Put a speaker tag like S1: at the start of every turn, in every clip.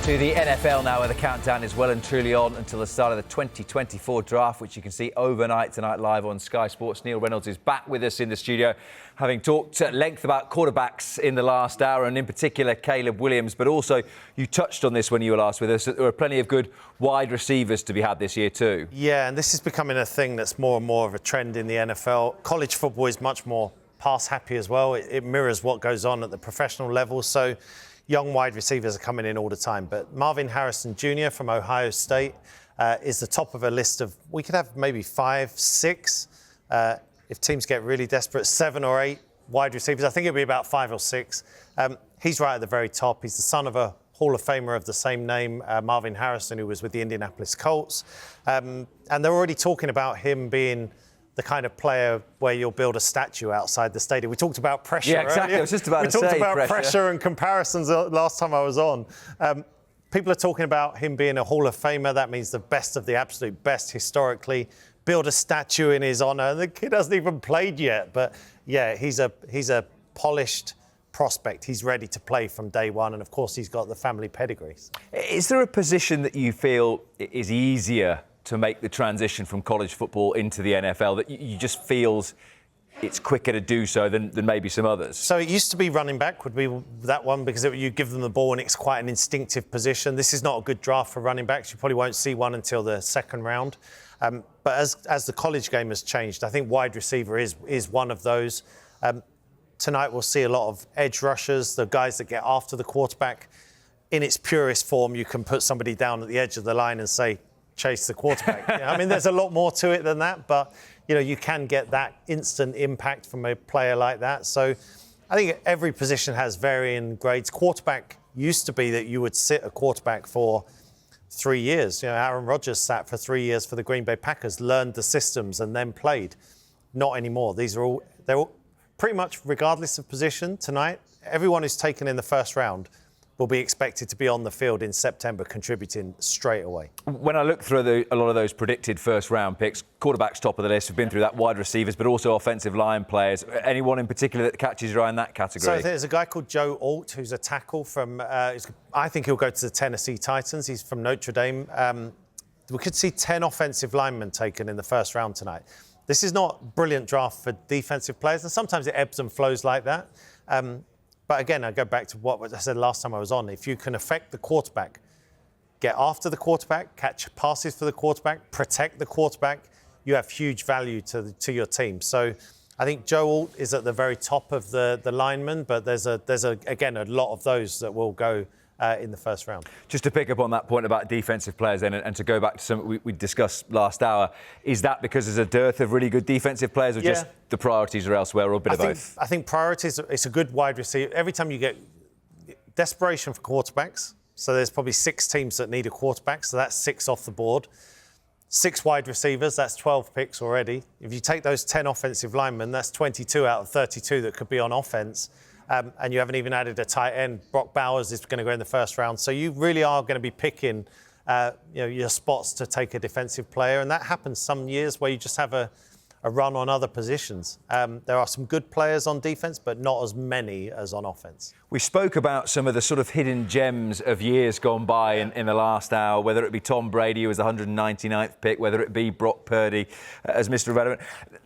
S1: To the NFL now, where the countdown is well and truly on until the start of the 2024 draft, which you can see overnight tonight live on Sky Sports. Neil Reynolds is back with us in the studio, having talked at length about quarterbacks in the last hour, and in particular Caleb Williams. But also, you touched on this when you were last with us, that there are plenty of good wide receivers to be had this year too.
S2: Yeah, and this is becoming a thing that's more and more of a trend in the NFL. College football is much more pass-happy as well. It mirrors what goes on at the professional level. So young wide receivers are coming in all the time. But Marvin Harrison Jr. from Ohio State is the top of a list of, we could have maybe 5, 6, if teams get really desperate, 7 or 8 wide receivers. I think it'll be about 5 or 6. He's right at the very top. He's the son of a Hall of Famer of the same name, Marvin Harrison, who was with the Indianapolis Colts. And they're already talking about him being the kind of player where you'll build a statue outside the stadium. We talked about pressure.
S1: Yeah, exactly.
S2: Earlier.
S1: I was just about to say
S2: We talked about pressure and comparisons last time I was on. People are talking about him being a Hall of Famer. That means the best of the absolute best historically. Build a statue in his honour. The kid hasn't even played yet. But yeah, he's a polished prospect. He's ready to play from day one. And of course, he's got the family pedigree.
S1: Is there a position that you feel is easier to make the transition from college football into the NFL, that you just feels it's quicker to do so than maybe some others? So
S2: it used to be running back would be that one, because you give them the ball and it's quite an instinctive position. This is not a good draft for running backs. You probably won't see one until the second round. But as the college game has changed, I think wide receiver is one of those. Tonight we'll see a lot of edge rushers, the guys that get after the quarterback. In its purest form, you can put somebody down at the edge of the line and say, chase the quarterback. I mean, there's a lot more to it than that, but you can get that instant impact from a player like that. So I think every position has varying grades. Quarterback used to be that you would sit a quarterback for 3 years. Aaron Rodgers sat for 3 years for the Green Bay Packers, learned the systems and then played. Not anymore. They're all pretty much, regardless of position tonight, everyone who's taken in the first round will be expected to be on the field in September, contributing straight away.
S1: When I look through a lot of those predicted first-round picks, quarterbacks top of the list, we've been through that, wide receivers, but also offensive line players. Anyone in particular that catches your eye in that category?
S2: So there's a guy called Joe Alt, who's a tackle from, I think he'll go to the Tennessee Titans. He's from Notre Dame. We could see 10 offensive linemen taken in the first round tonight. This is not a brilliant draft for defensive players, and sometimes it ebbs and flows like that. But again, I go back to what I said last time I was on. If you can affect the quarterback, get after the quarterback, catch passes for the quarterback, protect the quarterback, you have huge value to your team. So I think Joe Alt is at the very top of the linemen, but there's again a lot of those that will go in the first round.
S1: Just to pick up on that point about defensive players then, and to go back to something we discussed last hour, is that because there's a dearth of really good defensive players, or just the priorities are elsewhere, or a bit of both?
S2: I think priorities, it's a good wide receiver. Every time you get desperation for quarterbacks, so there's probably 6 teams that need a quarterback, so that's 6 off the board. 6 wide receivers, that's 12 picks already. If you take those 10 offensive linemen, that's 22 out of 32 that could be on offense. And you haven't even added a tight end. Brock Bowers is going to go in the first round. So you really are going to be picking your spots to take a defensive player. And that happens some years where you just have a run on other positions. There are some good players on defence, but not as many as on offence.
S1: We spoke about some of the sort of hidden gems of years gone by in the last hour, whether it be Tom Brady, who was the 199th pick, whether it be Brock Purdy as Mr. Irrelevant.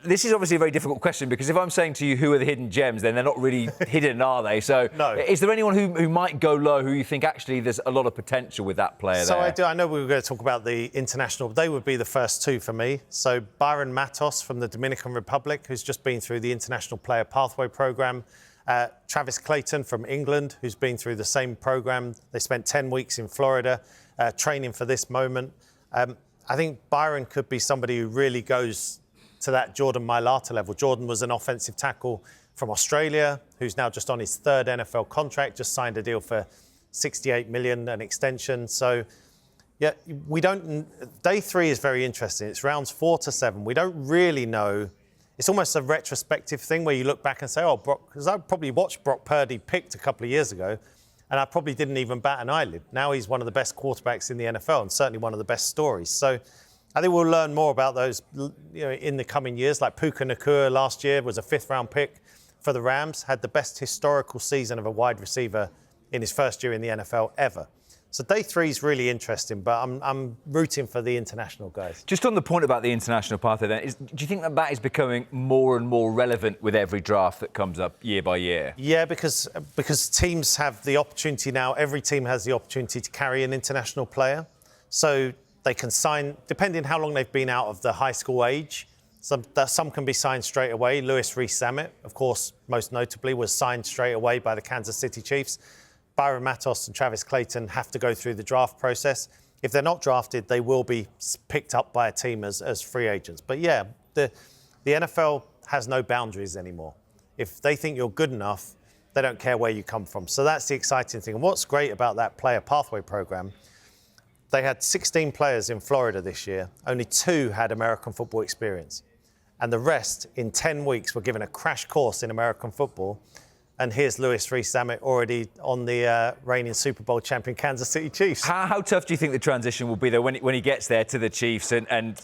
S1: This is obviously a very difficult question, because if I'm saying to you who are the hidden gems, then they're not really hidden, are they? So
S2: no.
S1: Is there anyone who might go low, who you think actually there's a lot of potential with that player there?
S2: So I know we were going to talk about the international. They would be the first 2 for me. So Byron Matos from the Dominican Republic, who's just been through the International Player Pathway Programme. Travis Clayton from England, who's been through the same programme. They spent 10 weeks in Florida training for this moment. I think Byron could be somebody who really goes to that Jordan Mailata level. Jordan was an offensive tackle from Australia, who's now just on his 3rd NFL contract, just signed a deal for $68 million, an extension. So, yeah, day 3 is very interesting. It's rounds 4 to 7. We don't really know. It's almost a retrospective thing where you look back and say, because I probably watched Brock Purdy picked a couple of years ago, and I probably didn't even bat an eyelid. Now he's one of the best quarterbacks in the NFL, and certainly one of the best stories. So I think we'll learn more about those in the coming years. Like Puka Nacua last year was a 5th-round pick for the Rams, had the best historical season of a wide receiver in his first year in the NFL ever. So day 3 is really interesting, but I'm rooting for the international guys.
S1: Just on the point about the international pathway then, do you think that is becoming more and more relevant with every draft that comes up year by year?
S2: Yeah, because teams have the opportunity now, every team has the opportunity to carry an international player. So they can sign, depending how long they've been out of the high school age, some can be signed straight away. Lewis Rees-Zammit, of course, most notably, was signed straight away by the Kansas City Chiefs. Byron Matos and Travis Clayton have to go through the draft process. If they're not drafted, they will be picked up by a team as free agents. But yeah, the NFL has no boundaries anymore. If they think you're good enough, they don't care where you come from. So that's the exciting thing. And what's great about that player pathway program, they had 16 players in Florida this year. Only 2 had American football experience. And the rest, in 10 weeks, were given a crash course in American football. And here's Lewis Rees-Zammit already on the reigning Super Bowl champion Kansas City Chiefs.
S1: How tough do you think the transition will be, though, when he gets there to the Chiefs and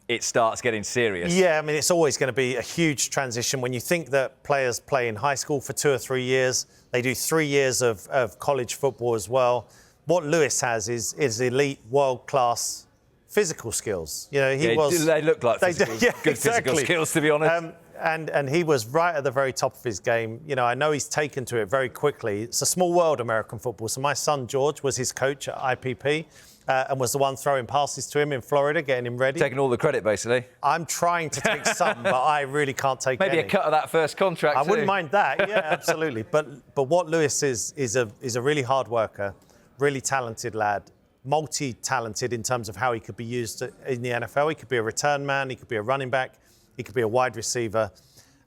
S1: it starts getting serious?
S2: Yeah, I mean, it's always going to be a huge transition. When you think that players play in high school for 2 or 3 years, they do 3 years of college football as well. What Lewis has is elite, world-class physical skills.
S1: They look like good physical skills, to be honest.
S2: And he was right at the very top of his game. I know he's taken to it very quickly. It's a small world, American football. So my son, George, was his coach at IPP and was the one throwing passes to him in Florida, getting him ready.
S1: Taking all the credit, basically.
S2: I'm trying to take some, but I really can't take any.
S1: Maybe a cut of that first contract,
S2: I wouldn't mind that, yeah, absolutely. But what Lewis is a really hard worker, really talented lad, multi-talented in terms of how he could be used in the NFL. He could be a return man, he could be a running back, he could be a wide receiver.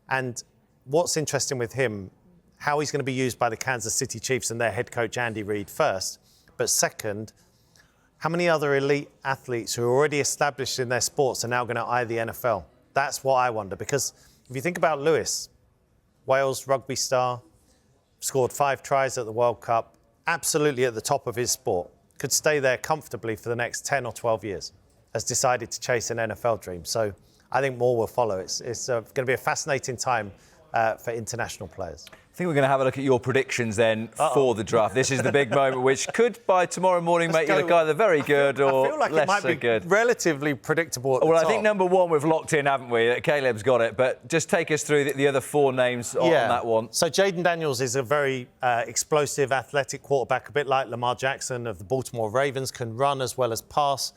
S2: And what's interesting with him, how he's going to be used by the Kansas City Chiefs and their head coach, Andy Reid, first. But second, how many other elite athletes who are already established in their sports are now going to eye the NFL? That's what I wonder. Because if you think about Lewis, Wales rugby star, scored 5 tries at the World Cup, absolutely at the top of his sport, could stay there comfortably for the next 10 or 12 years, has decided to chase an NFL dream. So I think more will follow. It's going to be a fascinating time for international players.
S1: I think we're going to have a look at your predictions then for the draft. This is the big moment, which could, by tomorrow morning, make you look either very good or
S2: I feel like
S1: less
S2: it might
S1: so
S2: be
S1: good.
S2: Relatively predictable at the top.
S1: I think number 1 we've locked in, haven't we? Caleb's got it. But just take us through the other 4 names on that one.
S2: So Jaden Daniels is a very explosive, athletic quarterback, a bit like Lamar Jackson of the Baltimore Ravens, can run as well as pass.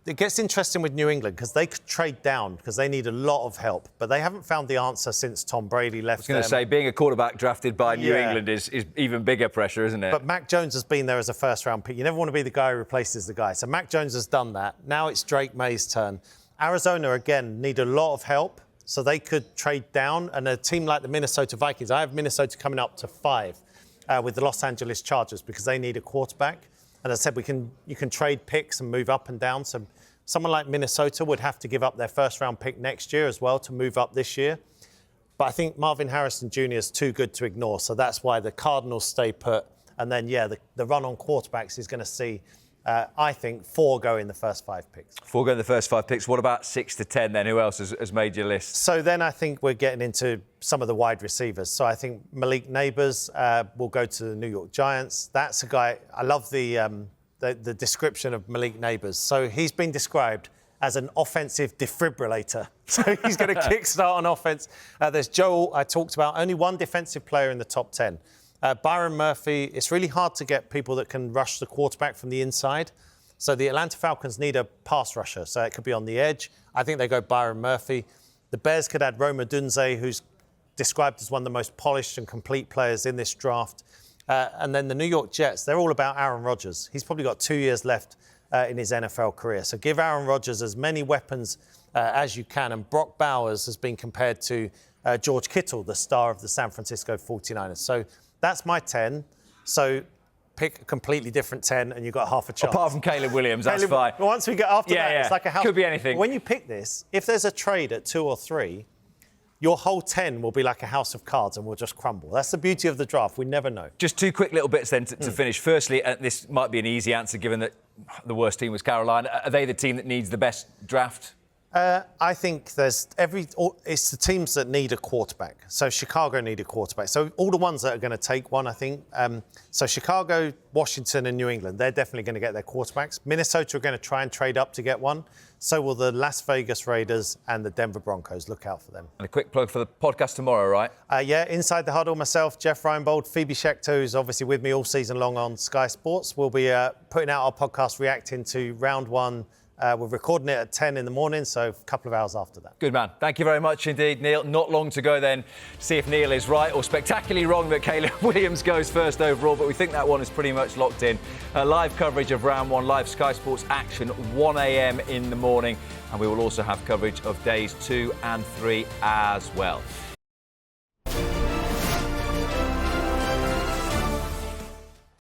S2: It gets interesting with New England because they could trade down because they need a lot of help, but they haven't found the answer since Tom Brady left.
S1: I was going to say, being a quarterback drafted by New England is even bigger pressure, isn't it?
S2: But Mac Jones has been there as a first-round pick. You never want to be the guy who replaces the guy. So Mac Jones has done that. Now it's Drake May's turn. Arizona, again, need a lot of help, so they could trade down. And a team like the Minnesota Vikings, I have Minnesota coming up to 5 with the Los Angeles Chargers because they need a quarterback. And as I said, you can trade picks and move up and down. So someone like Minnesota would have to give up their first-round pick next year as well to move up this year. But I think Marvin Harrison Jr. is too good to ignore. So that's why the Cardinals stay put. And then, the run on quarterbacks is going to see, I think, 4 go in the first 5 picks.
S1: 4 go in the first 5 picks. What about 6 to 10 then? Who else has made your list?
S2: So then I think we're getting into some of the wide receivers. So I think Malik Neighbors will go to the New York Giants. That's a guy, I love the description of Malik Neighbors. So he's been described as an offensive defibrillator. So he's going to kickstart an offense. There's Joel, I talked about, only 1 defensive player in the top 10. Byron Murphy, it's really hard to get people that can rush the quarterback from the inside. So the Atlanta Falcons need a pass rusher. So it could be on the edge. I think they go Byron Murphy. The Bears could add Rome Odunze, who's described as one of the most polished and complete players in this draft. And then the New York Jets, they're all about Aaron Rodgers. He's probably got 2 years left in his NFL career. So give Aaron Rodgers as many weapons as you can. And Brock Bowers has been compared to George Kittle, the star of the San Francisco 49ers. So that's my 10. So pick a completely different 10 and you've got half a chance.
S1: Apart from Caleb Williams, that's fine.
S2: Once we get after that, it's like a house.
S1: Could be anything.
S2: When you pick this, if there's a trade at 2 or 3, your whole 10 will be like a house of cards and will just crumble. That's the beauty of the draft. We never know.
S1: Just 2 quick little bits then to finish. Firstly, this might be an easy answer given that the worst team was Carolina. Are they the team that needs the best draft
S2: I think it's the teams that need a quarterback. So Chicago need a quarterback. So all the ones that are going to take one, I think. So Chicago, Washington and New England, they're definitely going to get their quarterbacks. Minnesota are going to try and trade up to get one. So will the Las Vegas Raiders and the Denver Broncos. Look out for them.
S1: And a quick plug for the podcast tomorrow, right?
S2: Yeah, Inside the Huddle, myself, Jeff Reinbold, Phoebe Schechter, who's obviously with me all season long on Sky Sports. We'll be putting out our podcast reacting to round one. We're recording it at 10 in the morning, so a couple of hours after that.
S1: Good man. Thank you very much indeed, Neil. Not long to go then to see if Neil is right or spectacularly wrong that Caleb Williams goes first overall, but we think that one is pretty much locked in. Live coverage of round one, live Sky Sports action, 1 a.m. in the morning, and we will also have coverage of days 2 and 3 as well.